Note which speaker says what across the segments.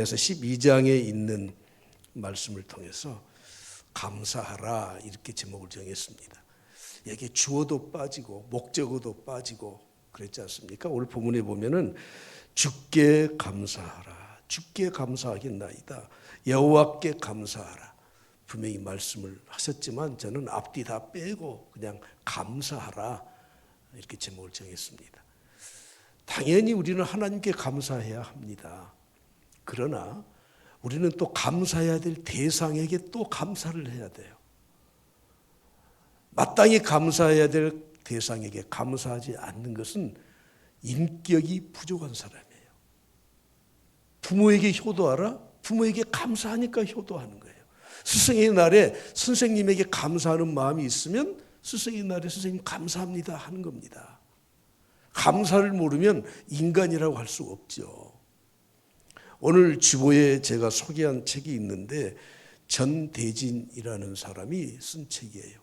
Speaker 1: 이사야서 12장에 있는 말씀을 통해서 감사하라 이렇게 제목을 정했습니다. 여기에 주어도 빠지고 목적어도 빠지고 그랬지 않습니까? 오늘 본문에 보면은 주께 감사하라, 주께 감사하겠나이다, 여호와께 감사하라 분명히 말씀을 하셨지만 저는 앞뒤 다 빼고 그냥 감사하라 이렇게 제목을 정했습니다. 당연히 우리는 하나님께 감사해야 합니다. 그러나 우리는 또 감사해야 될 대상에게 또 감사를 해야 돼요. 마땅히 감사해야 될 대상에게 감사하지 않는 것은 인격이 부족한 사람이에요. 부모에게 효도하라? 부모에게 감사하니까 효도하는 거예요. 스승의 날에 선생님에게 감사하는 마음이 있으면 스승의 날에 선생님 감사합니다 하는 겁니다. 감사를 모르면 인간이라고 할 수 없죠. 오늘 주보에 제가 소개한 책이 있는데 전대진이라는 사람이 쓴 책이에요.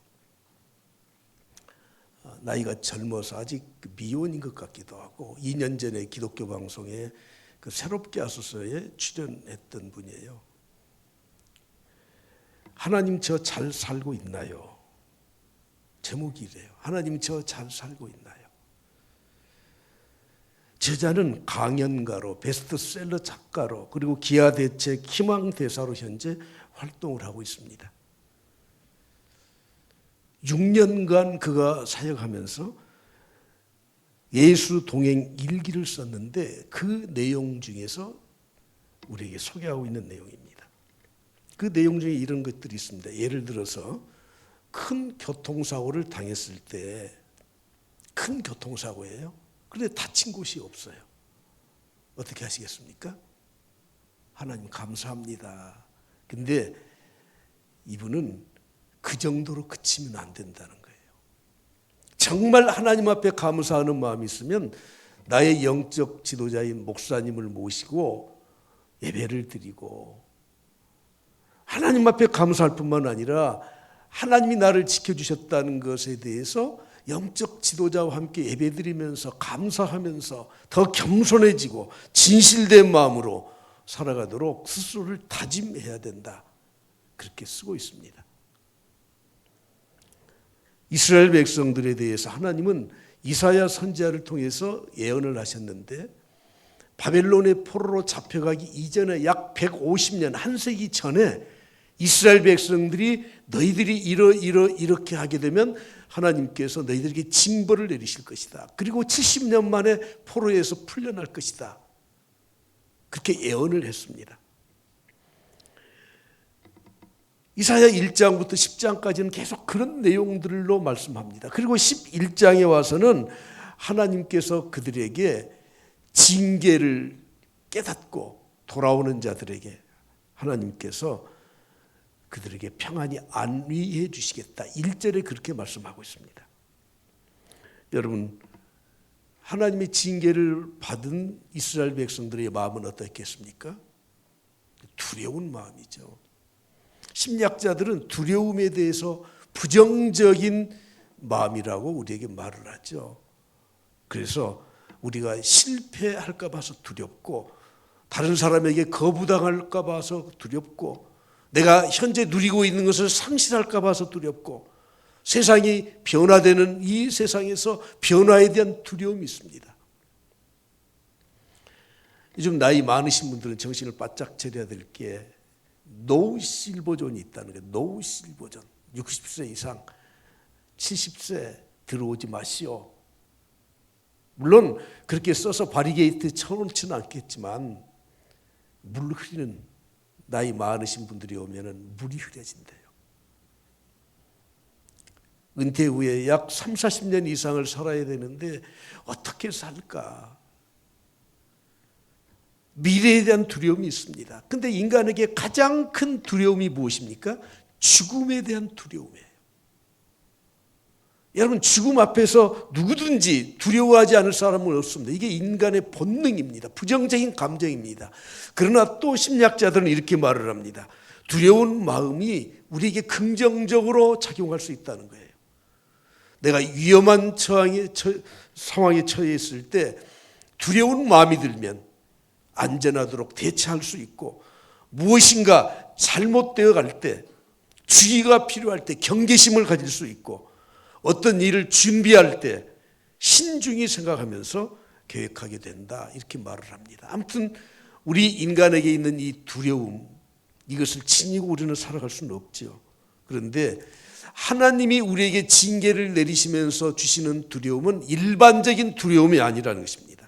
Speaker 1: 나이가 젊어서 아직 미혼인 것 같기도 하고 2년 전에 기독교 방송에 그 새롭게 하소서에 출연했던 분이에요. 하나님 저 잘 살고 있나요? 제목이 이래요. 하나님 저 잘 살고 있나요? 저자는 강연가로 베스트셀러 작가로 그리고 기아대책 희망대사로 현재 활동을 하고 있습니다. 6년간 그가 사역하면서 예수 동행 일기를 썼는데 그 내용 중에서 우리에게 소개하고 있는 내용입니다. 그 내용 중에 이런 것들이 있습니다. 예를 들어서 큰 교통사고를 당했을 때, 큰 교통사고예요. 그런데 다친 곳이 없어요. 어떻게 하시겠습니까? 하나님 감사합니다. 근데 이분은 그 정도로 그치면 안 된다는 거예요. 정말 하나님 앞에 감사하는 마음이 있으면 나의 영적 지도자인 목사님을 모시고 예배를 드리고 하나님 앞에 감사할 뿐만 아니라 하나님이 나를 지켜주셨다는 것에 대해서 영적 지도자와 함께 예배드리면서 감사하면서 더 겸손해지고 진실된 마음으로 살아가도록 스스로를 다짐해야 된다. 그렇게 쓰고 있습니다. 이스라엘 백성들에 대해서 하나님은 이사야 선지자를 통해서 예언을 하셨는데 바벨론의 포로로 잡혀가기 이전에 약 150년, 한 세기 전에 이스라엘 백성들이 너희들이 이렇게 하게 되면 하나님께서 너희들에게 징벌을 내리실 것이다. 그리고 70년 만에 포로에서 풀려날 것이다. 그렇게 예언을 했습니다. 이사야 1장부터 10장까지는 계속 그런 내용들로 말씀합니다. 그리고 11장에 와서는 하나님께서 그들에게 징계를 깨닫고 돌아오는 자들에게 하나님께서 그들에게 평안히 안위해 주시겠다. 1절에 그렇게 말씀하고 있습니다. 여러분, 하나님의 징계를 받은 이스라엘 백성들의 마음은 어떻겠습니까? 두려운 마음이죠. 심리학자들은 두려움에 대해서 부정적인 마음이라고 우리에게 말을 하죠. 그래서 우리가 실패할까 봐서 두렵고 다른 사람에게 거부당할까 봐서 두렵고 내가 현재 누리고 있는 것을 상실할까 봐서 두렵고 세상이 변화되는 이 세상에서 변화에 대한 두려움이 있습니다. 요즘 나이 많으신 분들은 정신을 바짝 차려야 될 게 노 실버존이 있다는 거예요. 노 실버존. 60세 이상 70세 들어오지 마시오. 물론 그렇게 써서 바리게이트에 쳐놓지는 않겠지만 물 흐리는 나이 많으신 분들이 오면은 물이 흐려진대요. 은퇴 후에 약 3, 40년 이상을 살아야 되는데 어떻게 살까? 미래에 대한 두려움이 있습니다. 그런데 인간에게 가장 큰 두려움이 무엇입니까? 죽음에 대한 두려움이에요. 여러분, 죽음 앞에서 누구든지 두려워하지 않을 사람은 없습니다. 이게 인간의 본능입니다. 부정적인 감정입니다. 그러나 또 심리학자들은 이렇게 말을 합니다. 두려운 마음이 우리에게 긍정적으로 작용할 수 있다는 거예요. 내가 위험한 상황에 처해 있을 때 두려운 마음이 들면 안전하도록 대처할 수 있고, 무엇인가 잘못되어 갈 때, 주의가 필요할 때 경계심을 가질 수 있고, 어떤 일을 준비할 때 신중히 생각하면서 계획하게 된다, 이렇게 말을 합니다. 아무튼 우리 인간에게 있는 이 두려움, 이것을 지니고 우리는 살아갈 수는 없죠. 그런데 하나님이 우리에게 징계를 내리시면서 주시는 두려움은 일반적인 두려움이 아니라는 것입니다.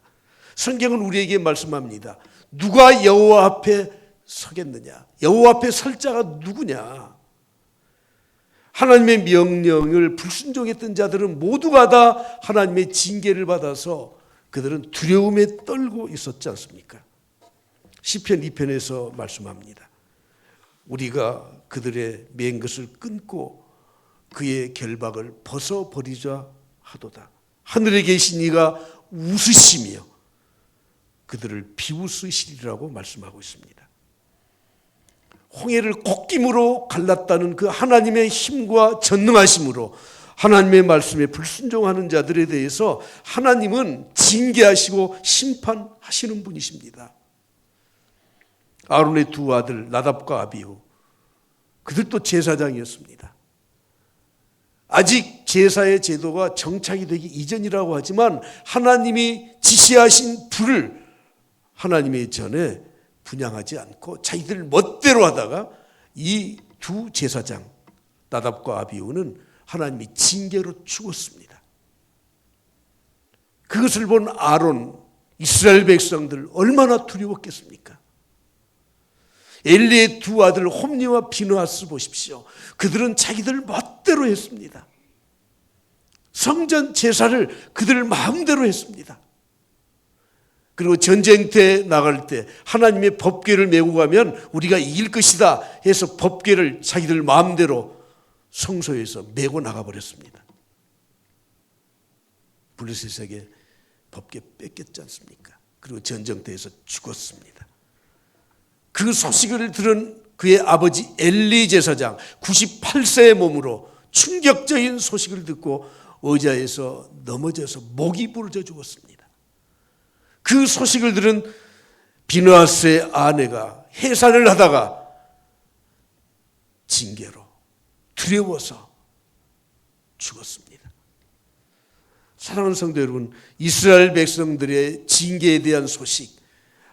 Speaker 1: 성경은 우리에게 말씀합니다. 누가 여호와 앞에 서겠느냐? 여호와 앞에 설 자가 누구냐? 하나님의 명령을 불순종했던 자들은 모두가 다 하나님의 징계를 받아서 그들은 두려움에 떨고 있었지 않습니까? 시편 2편에서 말씀합니다. 우리가 그들의 맨 것을 끊고 그의 결박을 벗어버리자 하도다. 하늘에 계신 이가 웃으시며 그들을 비웃으시리라고 말씀하고 있습니다. 홍해를 콧김으로 갈랐다는 그 하나님의 힘과 전능하심으로 하나님의 말씀에 불순종하는 자들에 대해서 하나님은 징계하시고 심판하시는 분이십니다. 아론의 두 아들 나답과 아비후, 그들도 제사장이었습니다. 아직 제사의 제도가 정착이 되기 이전이라고 하지만 하나님이 지시하신 불을 하나님의 전에 분양하지 않고 자기들 멋대로 하다가 이 두 제사장 나답과 아비후는 하나님이 징계로 죽었습니다. 그것을 본 아론, 이스라엘 백성들 얼마나 두려웠겠습니까? 엘리의 두 아들 홈니와 비느하스 보십시오. 그들은 자기들 멋대로 했습니다. 성전 제사를 그들 마음대로 했습니다. 그리고 전쟁터에 나갈 때 하나님의 법궤를 메고 가면 우리가 이길 것이다 해서 법궤를 자기들 마음대로 성소에서 메고 나가버렸습니다. 블레셋에게 법궤 뺏겼지 않습니까? 그리고 전쟁터에서 죽었습니다. 그 소식을 들은 그의 아버지 엘리 제사장 98세의 몸으로 충격적인 소식을 듣고 의자에서 넘어져서 목이 부러져 죽었습니다. 그 소식을 들은 비느하스의 아내가 해산을 하다가 징계로 두려워서 죽었습니다. 사랑하는 성도 여러분, 이스라엘 백성들의 징계에 대한 소식,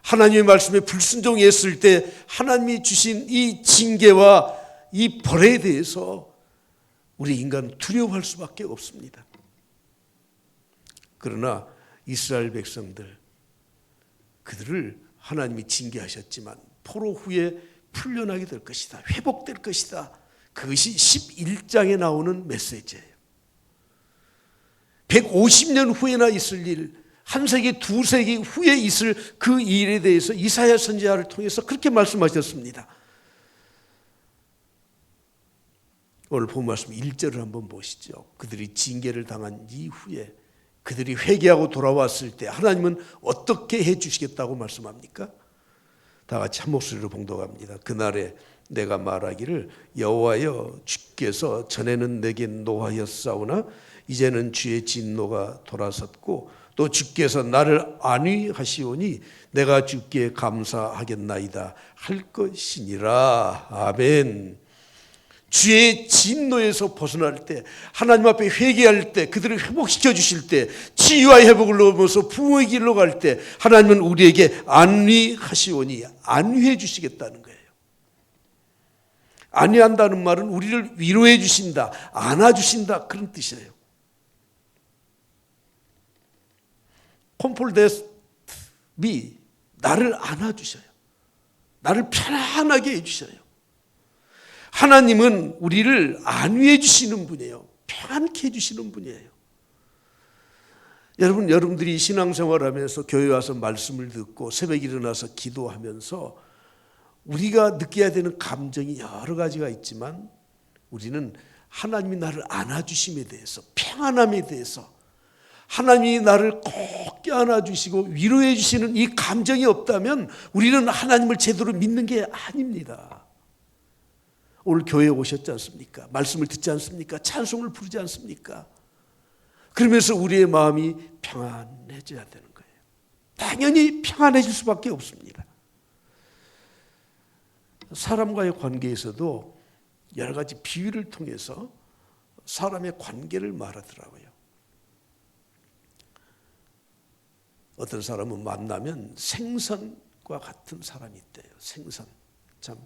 Speaker 1: 하나님의 말씀에 불순종했을 때 하나님이 주신 이 징계와 이 벌에 대해서 우리 인간은 두려워할 수밖에 없습니다. 그러나 이스라엘 백성들, 그들을 하나님이 징계하셨지만 포로 후에 풀려나게 될 것이다, 회복될 것이다. 그것이 11장에 나오는 메시지예요. 150년 후에나 있을 일, 한 세기, 두 세기 후에 있을 그 일에 대해서 이사야 선지자를 통해서 그렇게 말씀하셨습니다. 오늘 본 말씀 1절을 한번 보시죠. 그들이 징계를 당한 이후에 그들이 회개하고 돌아왔을 때 하나님은 어떻게 해 주시겠다고 말씀합니까? 다 같이 한 목소리로 봉독합니다. 그날에 내가 말하기를 여호와여, 주께서 전에는 내게 노하였사오나 이제는 주의 진노가 돌아섰고 또 주께서 나를 안위하시오니 내가 주께 감사하겠나이다 할 것이니라. 아멘. 주의 진노에서 벗어날 때, 하나님 앞에 회개할 때, 그들을 회복시켜 주실 때, 치유와 회복을 넘어서 부흥의 길로 갈 때 하나님은 우리에게 안위하시오니 안위해 주시겠다는 거예요. 안위한다는 말은 우리를 위로해 주신다, 안아주신다, 그런 뜻이에요. 콤폴데스 미, 나를 안아주셔요. 나를 편안하게 해주셔요. 하나님은 우리를 안위해 주시는 분이에요. 평안케 해주시는 분이에요. 여러분들이 신앙생활하면서 교회 와서 말씀을 듣고 새벽에 일어나서 기도하면서 우리가 느껴야 되는 감정이 여러 가지가 있지만 우리는 하나님이 나를 안아주심에 대해서, 평안함에 대해서, 하나님이 나를 꼭 껴안아주시고 위로해 주시는 이 감정이 없다면 우리는 하나님을 제대로 믿는 게 아닙니다. 오늘 교회에 오셨지 않습니까? 말씀을 듣지 않습니까? 찬송을 부르지 않습니까? 그러면서 우리의 마음이 평안해져야 되는 거예요. 당연히 평안해질 수밖에 없습니다. 사람과의 관계에서도 여러 가지 비유를 통해서 사람의 관계를 말하더라고요. 어떤 사람은 만나면 생선과 같은 사람이 있대요. 생선. 참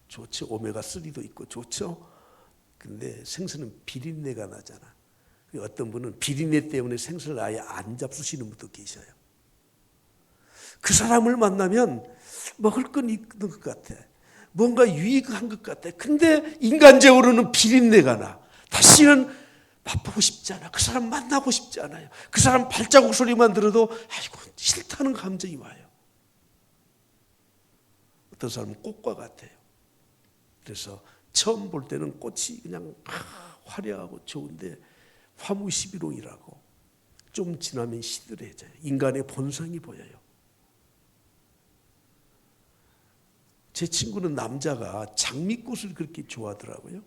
Speaker 1: 좋죠. 오메가3도 있고 좋죠. 근데 생선은 비린내가 나잖아. 어떤 분은 비린내 때문에 생선을 아예 안 잡수시는 분도 계셔요. 그 사람을 만나면 먹을 건 있는 것 같아. 뭔가 유익한 것 같아. 근데 인간적으로는 비린내가 나. 다시는 맛보고 싶지 않아. 그 사람 만나고 싶지 않아요. 그 사람 발자국 소리만 들어도 아이고 싫다는 감정이 와요. 어떤 사람은 꽃과 같아요. 그래서 처음 볼 때는 꽃이 그냥 화려하고 좋은데 화무시비롱이라고 좀 지나면 시들해져요. 인간의 본성이 보여요. 제 친구는 남자가 장미꽃을 그렇게 좋아하더라고요.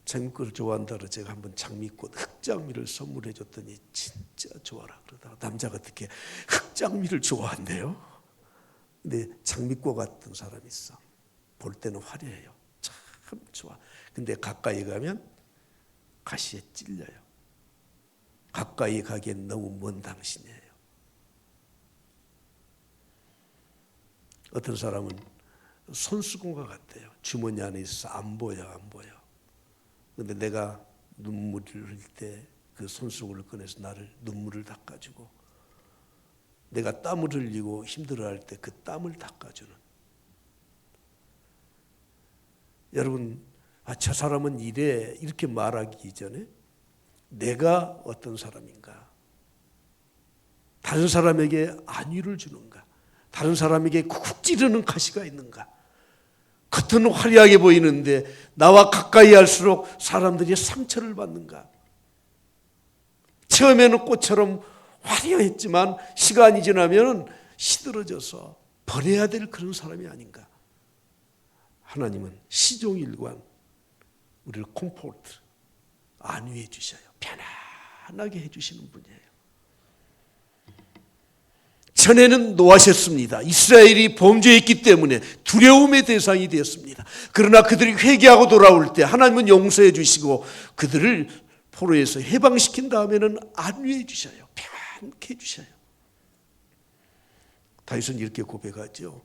Speaker 1: 장미꽃을 좋아한다고 제가 한번 장미꽃, 흑장미를 선물해 줬더니 진짜 좋아라 그러다가 남자가 어떻게 흑장미를 좋아한대요? 근데 장미꽃 같은 사람이 있어. 볼 때는 화려해요. 참 좋아. 근데 가까이 가면 가시에 찔려요. 가까이 가기엔 너무 먼 당신이에요. 어떤 사람은 손수건과 같아요. 주머니 안에 있어서 안 보여. 근데 내가 눈물을 흘릴 때 그 손수건을 꺼내서 나를 눈물을 닦아주고 내가 땀을 흘리고 힘들어할 때 그 땀을 닦아주는. 여러분, 저 사람은 이래 이렇게 말하기 전에 내가 어떤 사람인가? 다른 사람에게 안위를 주는가? 다른 사람에게 쿡 찌르는 가시가 있는가? 겉은 화려하게 보이는데 나와 가까이 할수록 사람들이 상처를 받는가? 처음에는 꽃처럼 화려했지만 시간이 지나면 시들어져서 버려야 될 그런 사람이 아닌가? 하나님은 시종일관 우리를 컴포트, 안위해 주셔요. 편안하게 해주시는 분이에요. 전에는 노하셨습니다. 이스라엘이 범죄했기 때문에 두려움의 대상이 되었습니다. 그러나 그들이 회개하고 돌아올 때 하나님은 용서해 주시고 그들을 포로에서 해방시킨 다음에는 안위해 주셔요. 편안케 해주셔요. 다윗은 이렇게 고백하죠.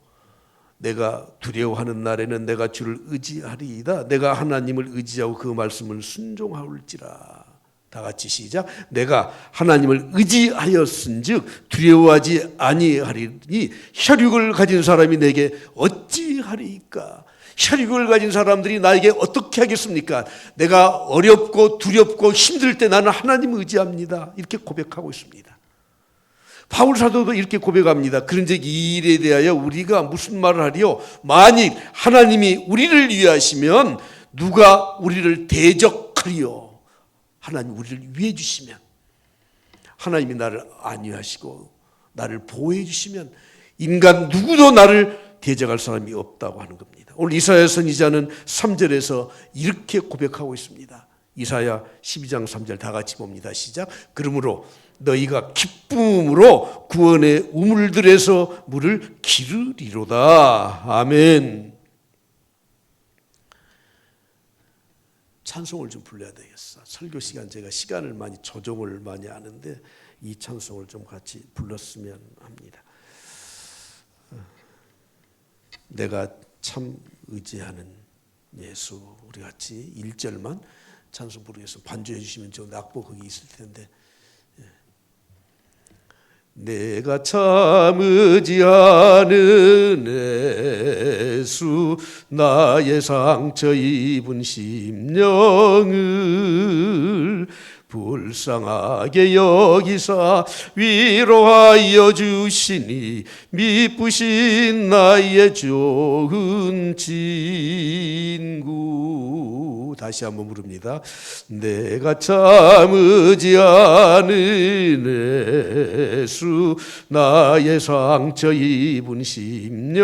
Speaker 1: 내가 두려워하는 날에는 내가 주를 의지하리이다. 내가 하나님을 의지하고 그 말씀을 순종하올지라. 다 같이 시작. 내가 하나님을 의지하였은즉 두려워하지 아니하리니 혈육을 가진 사람이 내게 어찌하리이까. 혈육을 가진 사람들이 나에게 어떻게 하겠습니까? 내가 어렵고 두렵고 힘들 때 나는 하나님을 의지합니다. 이렇게 고백하고 있습니다. 바울 사도도 이렇게 고백합니다. 그런즉 이 일에 대하여 우리가 무슨 말을 하리요? 만일 하나님이 우리를 위하시면 누가 우리를 대적하리요? 하나님 우리를 위해 주시면, 하나님이 나를 안위하시고 나를 보호해 주시면 인간 누구도 나를 대적할 사람이 없다고 하는 겁니다. 오늘 이사야 선지자는 3절에서 이렇게 고백하고 있습니다. 이사야 12장 3절 다 같이 봅니다. 시작. 그러므로 너희가 기쁨으로 구원의 우물들에서 물을 기르리로다. 아멘. 찬송을 좀 불러야 되겠어. 설교 시간 제가 시간을 많이 조정을 많이 하는데 이 찬송을 좀 같이 불렀으면 합니다. 내가 참 의지하는 예수. 우리 같이 1절만 찬송 부르겠습니다. 반주해 주시면 저 낙보 거기 있을 텐데. 내가 참 의지하는 예수 나의 상처 입은 심령을 불쌍하게 여기사 위로하여 주시니 미쁘신 나의 좋은 친구. 다시 한번 부릅니다. 내가 참 의지하는 예수 나의 상처 입은 심령을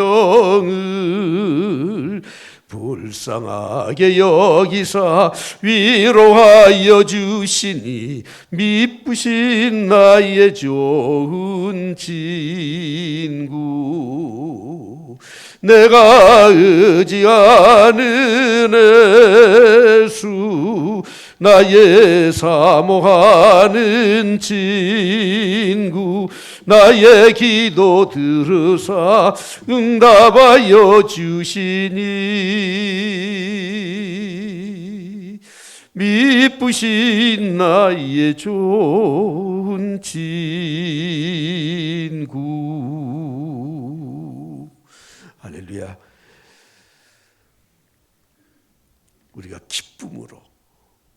Speaker 1: 불쌍하게 여기사 위로하여 주시니 미쁘신 나의 좋은 친구 내가 의지하는 예수 나의 사모하는 친구 나의 기도 들으사 응답하여 주시니 미쁘신 나의 좋은 친구. 할렐루야. 우리가 기쁨으로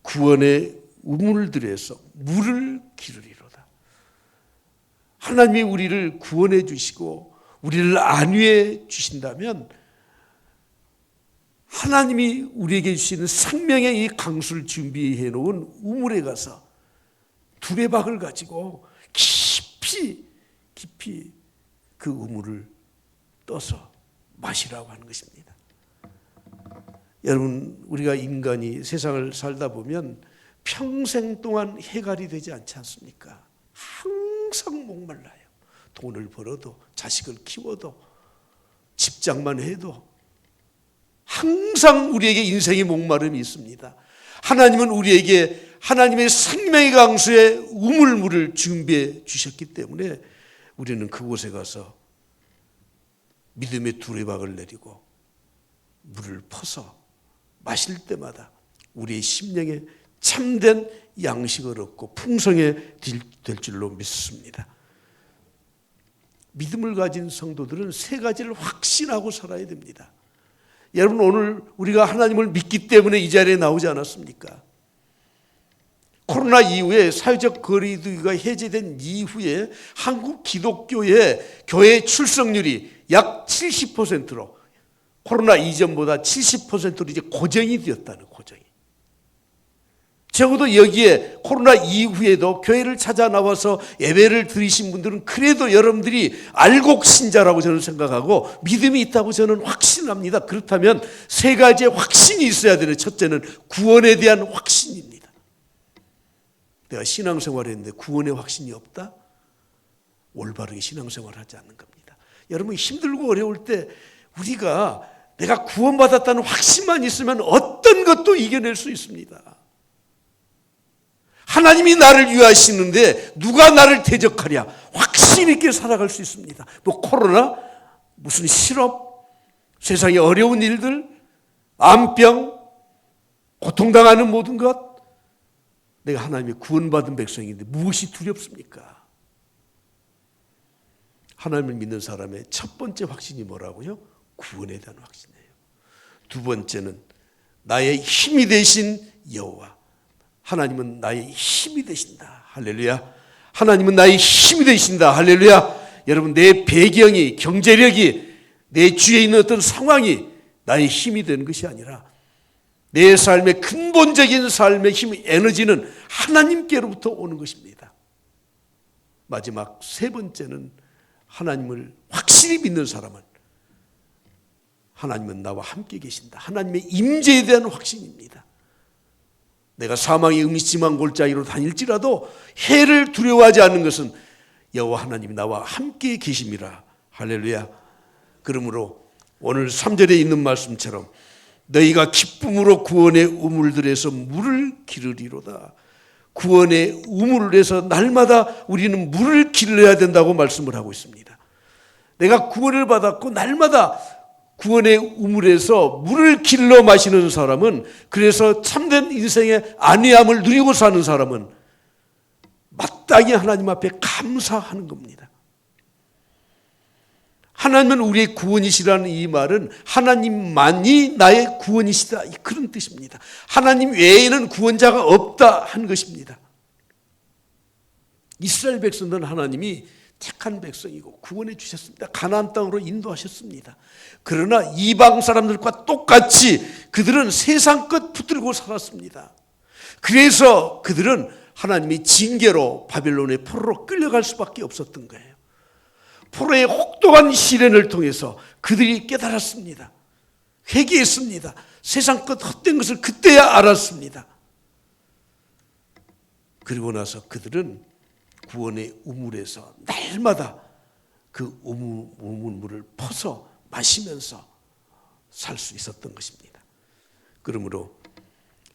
Speaker 1: 구원의 우물들에서 물을 기르리로다. 하나님이 우리를 구원해 주시고 우리를 안위해 주신다면 하나님이 우리에게 주시는 생명의 이 강수를 준비해 놓은 우물에 가서 두레박을 가지고 깊이 그 우물을 떠서 마시라고 하는 것입니다. 여러분, 우리가 인간이 세상을 살다 보면 평생 동안 해갈이 되지 않지 않습니까? 항상 목말라요. 돈을 벌어도, 자식을 키워도, 집장만 해도 항상 우리에게 인생의 목마름이 있습니다. 하나님은 우리에게 하나님의 생명의 강수의 우물물을 준비해 주셨기 때문에 우리는 그곳에 가서 믿음의 두레박을 내리고 물을 퍼서 마실 때마다 우리의 심령에 참된 양식을 얻고 풍성해질 줄로 믿습니다. 믿음을 가진 성도들은 세 가지를 확신하고 살아야 됩니다. 여러분, 오늘 우리가 하나님을 믿기 때문에 이 자리에 나오지 않았습니까? 코로나 이후에 사회적 거리두기가 해제된 이후에 한국 기독교의 교회 출석률이 약 70%로 코로나 이전보다 70%로 이제 고정이 되었다는 고정이. 적어도 여기에 코로나 이후에도 교회를 찾아 나와서 예배를 드리신 분들은 그래도 여러분들이 알곡 신자라고 저는 생각하고 믿음이 있다고 저는 확신합니다. 그렇다면 세 가지의 확신이 있어야 되는 첫째는 구원에 대한 확신입니다. 내가 신앙생활을 했는데 구원의 확신이 없다? 올바르게 신앙생활을 하지 않는 겁니다. 여러분, 힘들고 어려울 때 우리가 내가 구원받았다는 확신만 있으면 어떤 것도 이겨낼 수 있습니다. 하나님이 나를 위하시는데 누가 나를 대적하랴? 확신 있게 살아갈 수 있습니다. 뭐 코로나, 무슨 실업, 세상의 어려운 일들, 암병, 고통당하는 모든 것, 내가 하나님의 구원받은 백성인데 무엇이 두렵습니까? 하나님을 믿는 사람의 첫 번째 확신이 뭐라고요? 구원에 대한 확신이에요. 두 번째는 나의 힘이 되신 여호와. 하나님은 나의 힘이 되신다. 할렐루야. 하나님은 나의 힘이 되신다. 할렐루야. 여러분, 내 배경이, 경제력이, 내 주위에 있는 어떤 상황이 나의 힘이 되는 것이 아니라 내 삶의 근본적인 삶의 힘, 에너지는 하나님께로부터 오는 것입니다. 마지막 세 번째는 하나님을 확실히 믿는 사람은 하나님은 나와 함께 계신다. 하나님의 임재에 대한 확신입니다. 내가 사망의 음침한 골짜기로 다닐지라도 해를 두려워하지 않는 것은 여호와 하나님이 나와 함께 계심이라. 할렐루야. 그러므로 오늘 3절에 있는 말씀처럼 너희가 기쁨으로 구원의 우물들에서 물을 기르리로다. 구원의 우물에서 날마다 우리는 물을 길러야 된다고 말씀을 하고 있습니다. 내가 구원을 받았고 날마다 구원의 우물에서 물을 길러 마시는 사람은, 그래서 참된 인생의 안위함을 누리고 사는 사람은 마땅히 하나님 앞에 감사하는 겁니다. 하나님은 우리의 구원이시라는 이 말은 하나님만이 나의 구원이시다, 그런 뜻입니다. 하나님 외에는 구원자가 없다 한 것입니다. 이스라엘 백성들은 하나님이 택한 백성이고 구원해 주셨습니다. 가나안 땅으로 인도하셨습니다. 그러나 이방 사람들과 똑같이 그들은 세상 것 붙들고 살았습니다. 그래서 그들은 하나님이 징계로 바벨론의 포로로 끌려갈 수밖에 없었던 거예요. 포로의 혹독한 시련을 통해서 그들이 깨달았습니다. 회개했습니다. 세상 것 헛된 것을 그때야 알았습니다. 그리고 나서 그들은 구원의 우물에서 날마다 그 우물물을 퍼서 마시면서 살 수 있었던 것입니다. 그러므로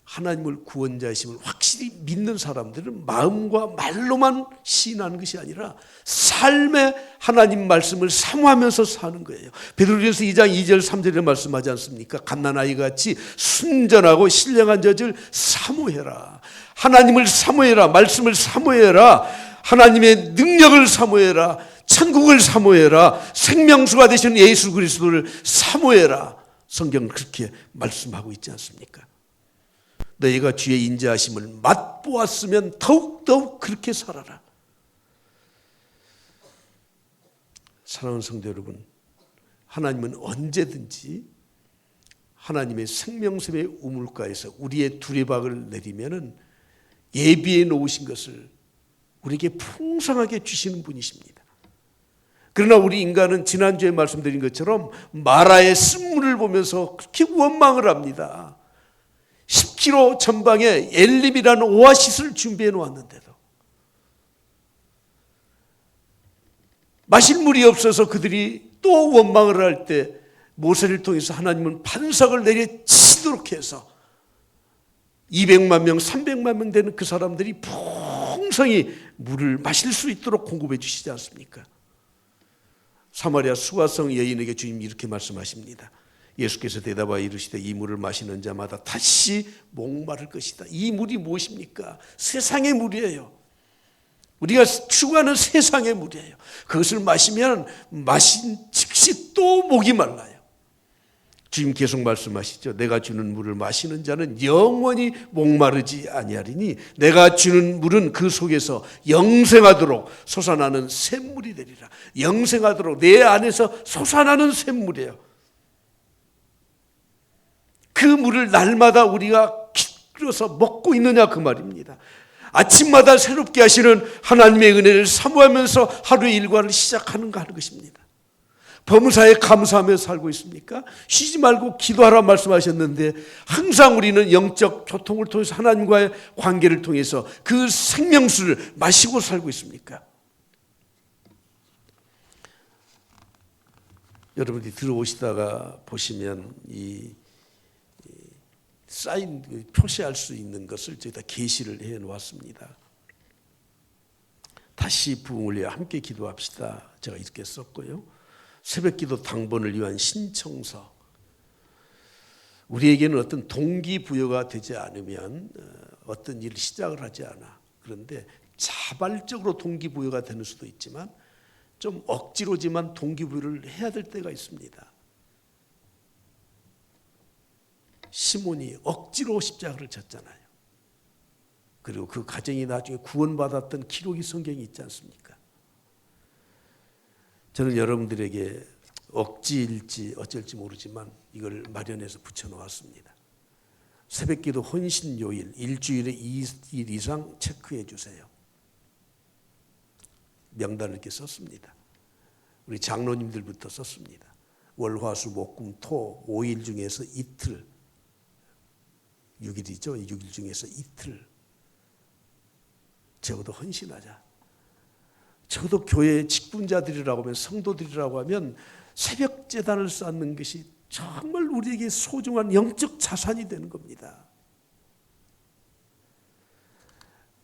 Speaker 1: 하나님을 구원자이심을 확실히 믿는 사람들은 마음과 말로만 시인하는 것이 아니라 삶의 하나님 말씀을 사모하면서 사는 거예요. 베드로전서 2장 2절 3절에 말씀하지 않습니까? 갓난아이 같이 순전하고 신령한 젖을 사모해라. 하나님을 사모해라. 말씀을 사모해라. 하나님의 능력을 사모해라. 천국을 사모해라. 생명수가 되신 예수 그리스도를 사모해라. 성경은 그렇게 말씀하고 있지 않습니까? 너희가 주의 인자하심을 맛보았으면 더욱더욱 그렇게 살아라. 사랑하는 성도 여러분, 하나님은 언제든지 하나님의 생명샘의 우물가에서 우리의 두레박을 내리면은 예비해 놓으신 것을 우리에게 풍성하게 주시는 분이십니다. 그러나 우리 인간은 지난주에 말씀드린 것처럼 마라의 쓴물을 보면서 그렇게 원망을 합니다. 10km 전방에 엘림이라는 오아시스를 준비해 놓았는데도 마실 물이 없어서 그들이 또 원망을 할 때 모세를 통해서 하나님은 반석을 내려치도록 해서 200만 명, 300만 명 되는 그 사람들이 풍성히 물을 마실 수 있도록 공급해 주시지 않습니까? 사마리아 수가성 여인에게 주님이 이렇게 말씀하십니다. 예수께서 대답하여 이르시되 이 물을 마시는 자마다 다시 목마를 것이다. 이 물이 무엇입니까? 세상의 물이에요. 우리가 추구하는 세상의 물이에요. 그것을 마시면 마신 즉시 또 목이 말라요. 주님 계속 말씀하시죠. 내가 주는 물을 마시는 자는 영원히 목마르지 아니하리니 내가 주는 물은 그 속에서 영생하도록 솟아나는 샘물이 되리라. 영생하도록 내 안에서 솟아나는 샘물이에요. 그 물을 날마다 우리가 길어서 먹고 있느냐 그 말입니다. 아침마다 새롭게 하시는 하나님의 은혜를 사모하면서 하루의 일과를 시작하는가 하는 것입니다. 범사에 감사하며 살고 있습니까? 쉬지 말고 기도하라 말씀하셨는데 항상 우리는 영적 교통을 통해서 하나님과의 관계를 통해서 그 생명수를 마시고 살고 있습니까? 여러분들이 들어오시다가 보시면 이 사인 표시할 수 있는 것을 저희가 게시를 해 놓았습니다. 다시 부흥을 위해 함께 기도합시다. 제가 이렇게 썼고요. 새벽기도 당번을 위한 신청서. 우리에게는 어떤 동기부여가 되지 않으면 어떤 일을 시작을 하지 않아. 그런데 자발적으로 동기부여가 되는 수도 있지만 좀 억지로지만 동기부여를 해야 될 때가 있습니다. 시몬이 억지로 십자가를 졌잖아요. 그리고 그 가정이 나중에 구원받았던 기록이 성경에 있지 않습니까? 저는 여러분들에게 억지일지 어쩔지 모르지만 이걸 마련해서 붙여놓았습니다. 새벽기도 헌신요일 일주일에 2일 이상 체크해 주세요. 명단을 이렇게 썼습니다. 우리 장로님들부터 썼습니다. 월화수목금토 5일 중에서 이틀, 6일이죠. 6일 중에서 이틀 적어도 헌신하자. 적어도 교회의 직분자들이라고 하면 성도들이라고 하면 새벽 제단을 쌓는 것이 정말 우리에게 소중한 영적 자산이 되는 겁니다.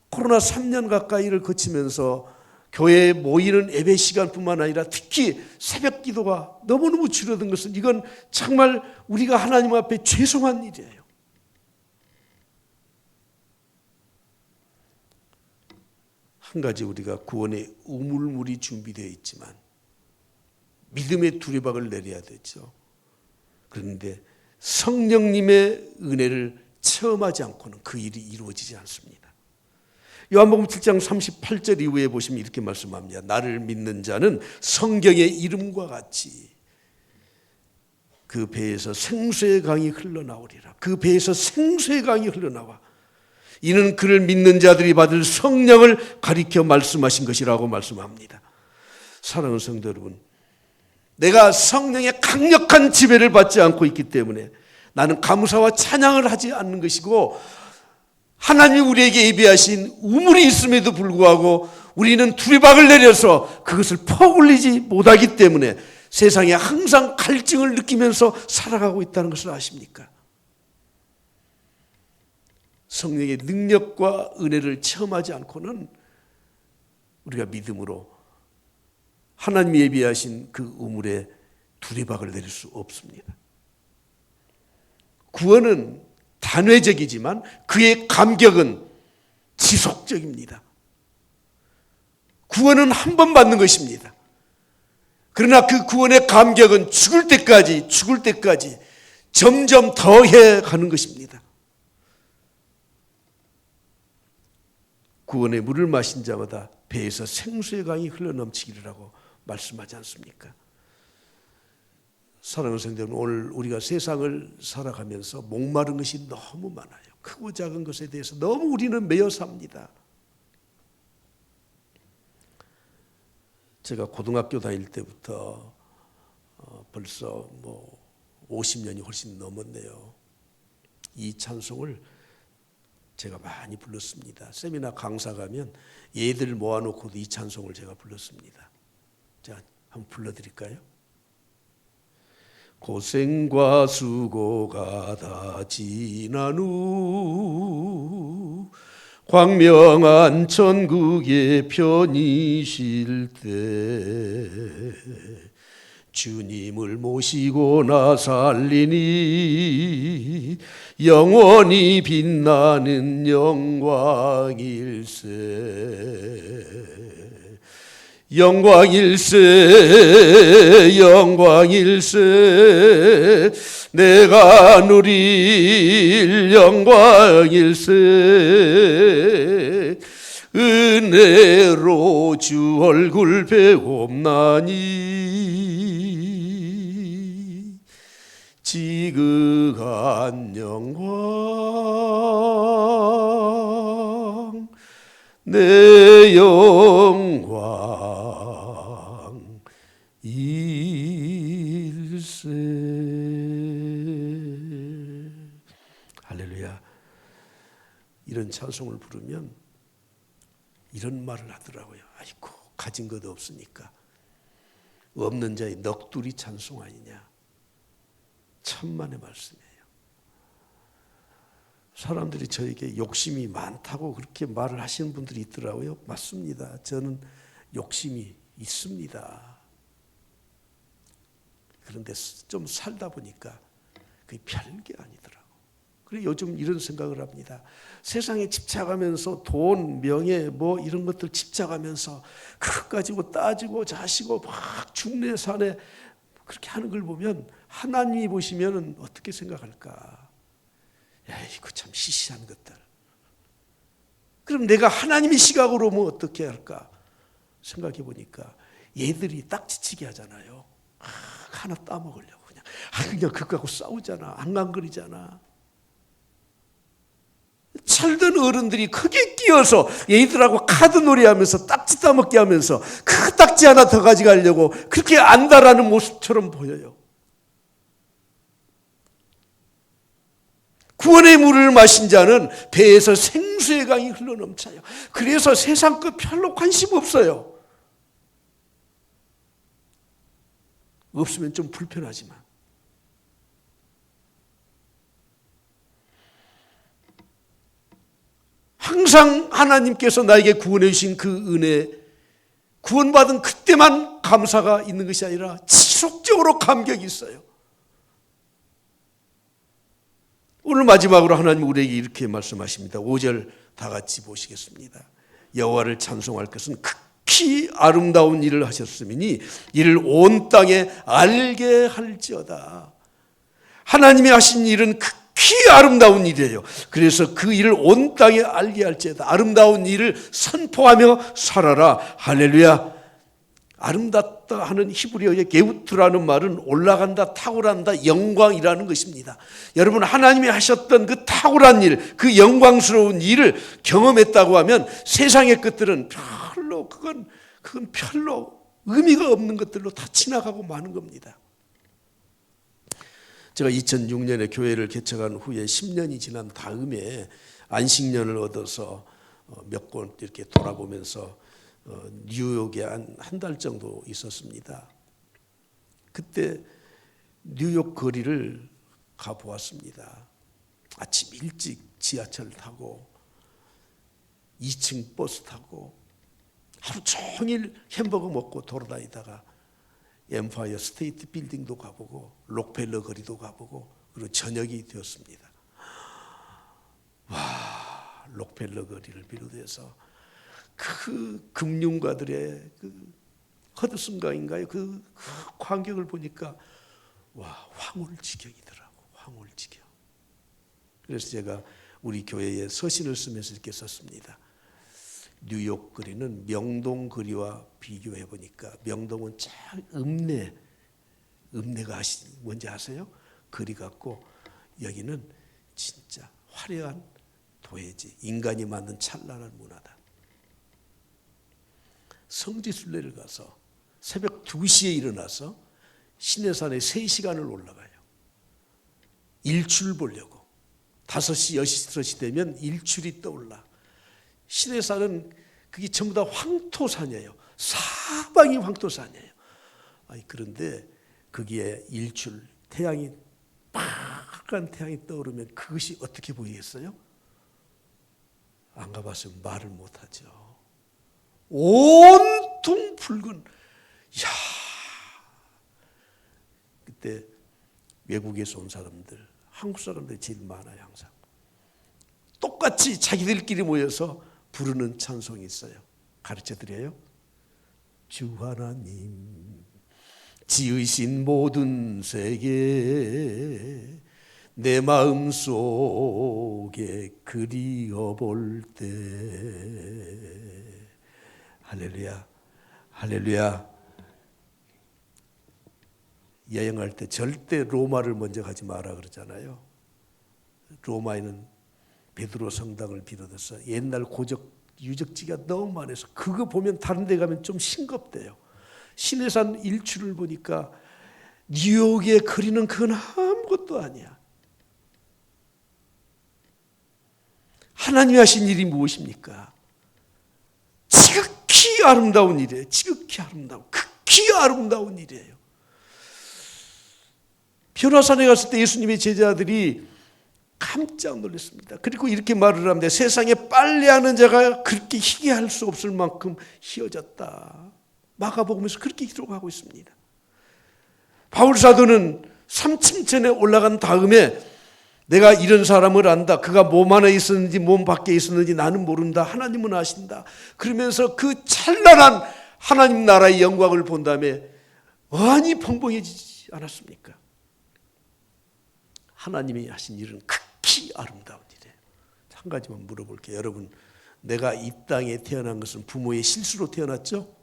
Speaker 1: 코로나 3년 가까이를 거치면서 교회에 모이는 예배 시간뿐만 아니라 특히 새벽 기도가 너무너무 줄어든 것은 이건 정말 우리가 하나님 앞에 죄송한 일이에요. 한 가지 우리가 구원의 우물물이 준비되어 있지만 믿음의 두레박을 내려야 되죠. 그런데 성령님의 은혜를 체험하지 않고는 그 일이 이루어지지 않습니다. 요한복음 7장 38절 이후에 보시면 이렇게 말씀합니다. 나를 믿는 자는 성경의 이름과 같이 그 배에서 생수의 강이 흘러나오리라. 그 배에서 생수의 강이 흘러나와 이는 그를 믿는 자들이 받을 성령을 가리켜 말씀하신 것이라고 말씀합니다. 사랑하는 성도 여러분, 내가 성령의 강력한 지배를 받지 않고 있기 때문에 나는 감사와 찬양을 하지 않는 것이고, 하나님이 우리에게 예비하신 우물이 있음에도 불구하고 우리는 두리박을 내려서 그것을 퍼올리지 못하기 때문에 세상에 항상 갈증을 느끼면서 살아가고 있다는 것을 아십니까? 성령의 능력과 은혜를 체험하지 않고는 우리가 믿음으로 하나님이 예비하신 그 우물에 두리박을 내릴 수 없습니다. 구원은 단회적이지만 그의 감격은 지속적입니다. 구원은 한 번 받는 것입니다. 그러나 그 구원의 감격은 죽을 때까지 점점 더해 가는 것입니다. 구원의 물을 마신 자마다 배에서 생수의 강이 흘러넘치기를 말씀하지 않습니까? 사랑하는 성도들, 오늘 우리가 세상을 살아가면서 목마른 것이 너무 많아요. 크고 작은 것에 대해서 너무 우리는 매여 삽니다. 제가 고등학교 다닐 때부터 벌써 50년이 훨씬 넘었네요. 이 찬송을 제가 많이 불렀습니다. 세미나 강사 가면 얘들 모아놓고도 이 찬송을 제가 불렀습니다. 자, 한번 불러드릴까요? 고생과 수고가 다 지난 후 광명한 천국에 편히쉴 때 주님을 모시고 나 살리니 영원히 빛나는 영광일세. 영광일세 내가 누릴 영광일세. 은혜로 주 얼굴 배옵나니 지극한 영광 내 영광 일세. 할렐루야. 이런 찬송을 부르면 이런 말을 하더라고요. 아이고, 가진 것 없으니까 없는 자의 넋두리 찬송 아니냐. 천만의 말씀이에요. 사람들이 저에게 욕심이 많다고 그렇게 말을 하시는 분들이 있더라고요. 맞습니다. 저는 욕심이 있습니다. 그런데 좀 살다 보니까 그게 별게 아니더라고요. 그래서 요즘 이런 생각을 합니다. 세상에 집착하면서 돈, 명예 이런 것들 집착하면서 그것 가지고 따지고 자시고 막 중내산에 그렇게 하는 걸 보면 하나님이 보시면 어떻게 생각할까? 야, 이거 참 시시한 것들. 그럼 내가 하나님의 시각으로 어떻게 할까? 생각해 보니까 얘들이 딱지치기 하잖아요. 하나 따먹으려고 그냥 그거 갖고 싸우잖아. 안간거리잖아. 철든 어른들이 크게 끼어서 얘들하고 카드 놀이하면서 딱지 따먹게 하면서 그 딱지 하나 더 가져가려고 그렇게 안다라는 모습처럼 보여요. 구원의 물을 마신 자는 배에서 생수의 강이 흘러넘쳐요. 그래서 세상 것 별로 관심 없어요. 없으면 좀 불편하지만. 항상 하나님께서 나에게 구원해 주신 그 은혜, 구원받은 그때만 감사가 있는 것이 아니라 지속적으로 감격이 있어요. 오늘 마지막으로 하나님 우리에게 이렇게 말씀하십니다. 5절 다 같이 보시겠습니다. 여호와를 찬송할 것은 극히 아름다운 일을 하셨음이니 이를 온 땅에 알게 할지어다. 하나님이 하신 일은 극히 아름다운 일이에요. 그래서 그 일을 온 땅에 알게 할지어다. 아름다운 일을 선포하며 살아라. 할렐루야. 아름답다 하는 히브리어의 게우트라는 말은 올라간다, 탁월한다, 영광이라는 것입니다. 여러분, 하나님이 하셨던 그 탁월한 일, 그 영광스러운 일을 경험했다고 하면 세상의 것들은 별로 그건 별로 의미가 없는 것들로 다 지나가고 마는 겁니다. 제가 2006년에 교회를 개척한 후에 10년이 지난 다음에 안식년을 얻어서 몇 번 이렇게 돌아보면서 뉴욕에 한 달 정도 있었습니다. 그때 뉴욕 거리를 가보았습니다. 아침 일찍 지하철 타고 2층 버스 타고 하루 종일 햄버거 먹고 돌아다니다가 엠파이어 스테이트 빌딩도 가보고 록펠러 거리도 가보고 그리고 저녁이 되었습니다. 와, 록펠러 거리를 비롯해서 그 금융가들의 그 허드슨가인가요? 그 광경을 보니까 와, 황홀지경이더라고. 황홀지경. 그래서 제가 우리 교회에 서신을 쓰면서 이렇게 썼습니다. 뉴욕 거리는 명동 거리와 비교해 보니까 명동은 참 읍내가 뭔지 아세요? 거리 같고 여기는 진짜 화려한 도회지, 인간이 만든 찬란한 문화다. 성지순례를 가서 새벽 2시에 일어나서 시내산에 3시간을 올라가요. 일출 보려고. 5시, 6시 되면 일출이 떠올라. 시내산은 그게 전부 다 황토산이에요. 사방이 황토산이에요. 그런데 거기에 일출, 태양이 빨간 태양이 떠오르면 그것이 어떻게 보이겠어요? 안 가봤으면 말을 못하죠. 온통 붉은. 이야, 그때 외국에서 온 사람들, 한국 사람들이 제일 많아요. 항상 똑같이 자기들끼리 모여서 부르는 찬송이 있어요. 가르쳐드려요. 주 하나님 지으신 모든 세계 내 마음속에 그리워볼 때. 할렐루야, 할렐루야. 여행할 때 절대 로마를 먼저 가지 마라 그러잖아요. 로마에는 베드로 성당을 비롯해서 옛날 고적 유적지가 너무 많아서 그거 보면 다른 데 가면 좀 싱겁대요. 시내산 일출을 보니까 뉴욕의 거리는 그건 아무것도 아니야. 하나님이 하신 일이 무엇입니까? 지극히 아름다운 일이에요. 지극히 아름다운, 극히 아름다운 일이에요. 변화산에 갔을 때 예수님의 제자들이 깜짝 놀랐습니다. 그리고 이렇게 말을 합니다. 세상에 빨래하는 자가 그렇게 희귀할 수 없을 만큼 희어졌다. 마가복음에서 그렇게 기록하고 있습니다. 바울사도는 3층천에 올라간 다음에 내가 이런 사람을 안다. 그가 몸 안에 있었는지 몸 밖에 있었는지 나는 모른다. 하나님은 아신다. 그러면서 그 찬란한 하나님 나라의 영광을 본 다음에 많이 펑펑해지지 않았습니까? 하나님이 하신 일은 극히 아름다운 일이에요. 한 가지만 물어볼게요. 여러분, 내가 이 땅에 태어난 것은 부모의 실수로 태어났죠?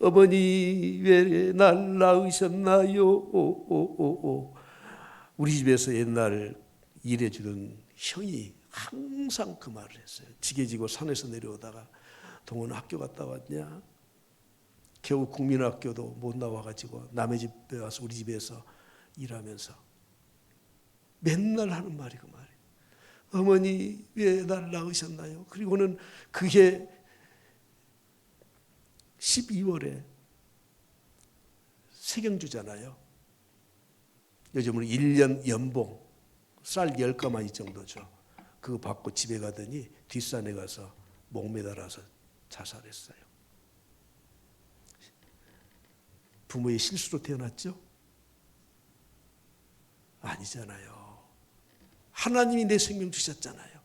Speaker 1: 어머니 왜 날 낳으셨나요? 우리 집에서 옛날 일해주던 형이 항상 그 말을 했어요. 지게 지고 산에서 내려오다가 동원 학교 갔다 왔냐? 겨우 국민학교도 못 나와가지고 남의 집에 와서 우리 집에서 일하면서 맨날 하는 말이 그 말이에요. 어머니 왜 날 낳으셨나요? 그리고는 그게 12월에 세경주잖아요. 요즘은 1년 연봉 쌀 10가마니 정도죠. 그거 받고 집에 가더니 뒷산에 가서 목 매달아서 자살했어요. 부모의 실수로 태어났죠? 아니잖아요. 하나님이 내 생명 주셨잖아요.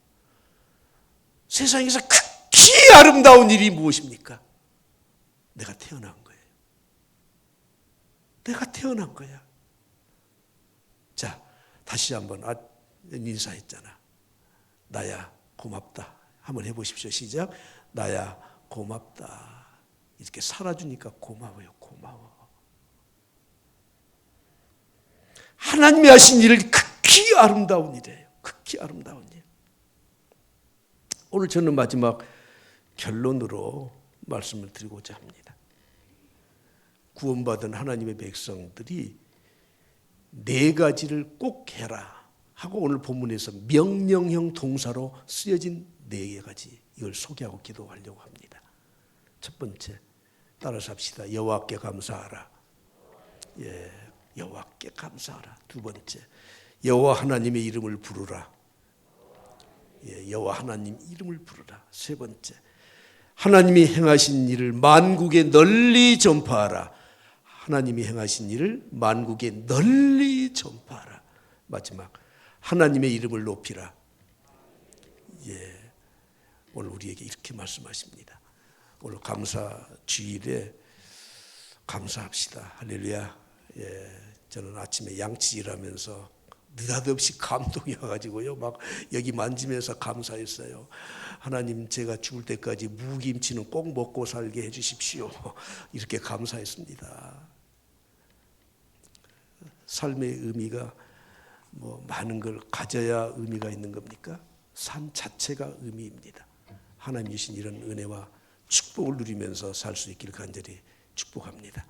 Speaker 1: 세상에서 극히 아름다운 일이 무엇입니까? 내가 태어난 거예요. 내가 태어난 거야. 자, 다시 한번 인사했잖아. 나야 고맙다. 한번 해보십시오. 시작. 나야 고맙다. 이렇게 살아주니까 고마워요. 고마워. 하나님이 하신 일을 극히 아름다운 일이에요. 극히 아름다운 일. 오늘 저는 마지막 결론으로 말씀을 드리고자 합니다. 구원받은 하나님의 백성들이 네 가지를 꼭 해라 하고 오늘 본문에서 명령형 동사로 쓰여진 네 가지, 이걸 소개하고 기도하려고 합니다. 첫 번째, 따라서 합시다. 여호와께 감사하라. 예, 여호와께 감사하라. 두 번째, 여호와 하나님의 이름을 부르라. 예, 여호와 하나님 이름을 부르라. 세 번째, 하나님이 행하신 일을 만국에 널리 전파하라. 하나님이 행하신 일을 만국에 널리 전파하라. 마지막, 하나님의 이름을 높이라. 예, 오늘 우리에게 이렇게 말씀하십니다. 오늘 감사 주일에 감사합시다. 할렐루야. 예, 저는 아침에 양치질하면서 느닷없이 감동이 와가지고요, 막 여기 만지면서 감사했어요. 하나님, 제가 죽을 때까지 무김치는 꼭 먹고 살게 해주십시오. 이렇게 감사했습니다. 삶의 의미가 뭐 많은 걸 가져야 의미가 있는 겁니까? 삶 자체가 의미입니다. 하나님 주신 이런 은혜와 축복을 누리면서 살 수 있기를 간절히 축복합니다.